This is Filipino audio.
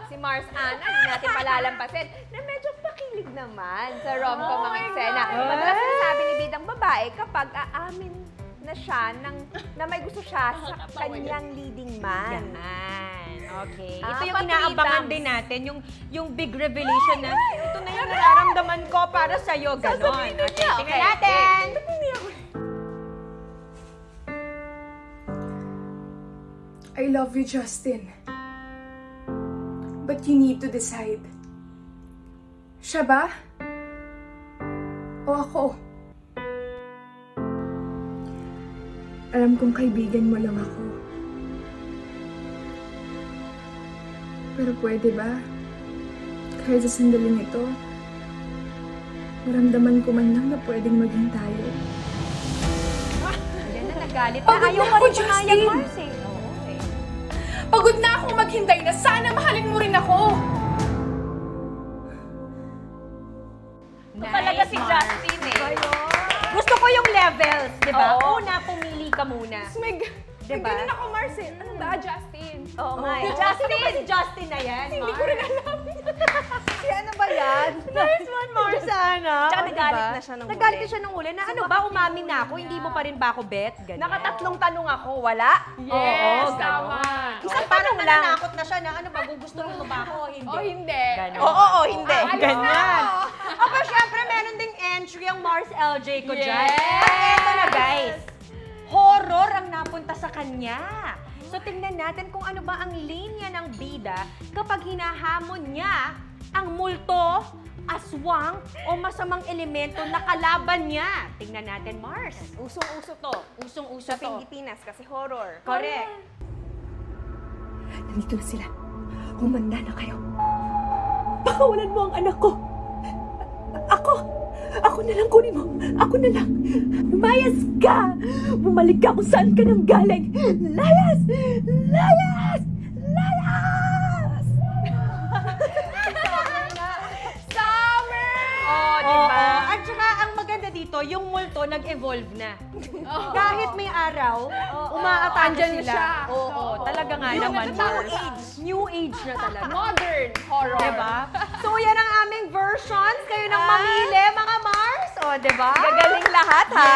si Mars Ana, hindi natin palalampasin, na medyo pakilig naman sa rom-com ang eksena. Madalas sinasabi ni bidang babae kapag aamin na siya na may gusto siya sa kanyang leading man. Okay. Ah, Ito yung pati inaabangan thumbs. din natin, yung big revelation na ito na yung nararamdaman ko para sa'yo, ganon. Sasabihin na niya. Tingnan natin. I love you, Justin. But you need to decide. Siya ba? O ako? Alam kong kaibigan mo lang ako. Pero pwede ba? Kahit sa sandaling ito, maramdaman ko man lang na pwedeng maging tayo. Yan na, nagalit na. Pagod Ayaw na pa ako, rin pumayag, Justin. Mars eh. Oo, eh. Pagod na akong maghintay na sana mahalin mo rin ako! Talaga si Mars. Justin eh. Gusto ko yung levels, di ba? Oo. Una, pumili ka muna. Diba? Ganun ako, Mars eh. Ano ba, Justin? Oo nga eh. Justin! Sino ba si Justin na yan, Hindi ko rin alam. Si ano ba yan? Nice one, Marsana. Tsaka O, nagalit diba? na siya nung Nagalit huli. na siya nung huli na ano ba, umamin na ako, hindi mo pa rin ba ako bet? Ganyan. Nakatatlong tanong ako, wala? Yes, Oo, tama. Isang Oo, parang tanong lang. nananakot na siya na ano ba, gugustuhin mo ba ako o hindi? Oh, hindi. Ganon. Oo, hindi. Ganyan. Aba, syempre, meron ding entry ang Mars LJ ko dyan. Yes! At eto na, guys. Horror ang napunta sa kanya. So, tingnan natin kung ano ba ang linya ng bida kapag hinahamon niya ang multo, aswang, o masamang elemento na kalaban niya. Tingnan natin, Mars. Usong-uso to. Usong-uso Sa to. Pilipinas kasi horror. Correct. Nandito na sila. Humanda na kayo. Pakawalan mo ang anak ko. Ako na lang kunin mo. Ako na lang. Lumayas ka! Bumalik ka kung saan ka nang galing. Layas! Layas! Layas! Oh, di ba? At saka ang maganda dito, yung multo nag-evolve na. Kahit may araw, umaatake Andyan sila. siya. Oo, talaga nga Yung naman. nagtatawag New age. New age na talaga. Modern horror. Diba? So, yan ang aming versions. Kayo nang mamili, mga Mars. O, diba? Gagaling lahat, ha?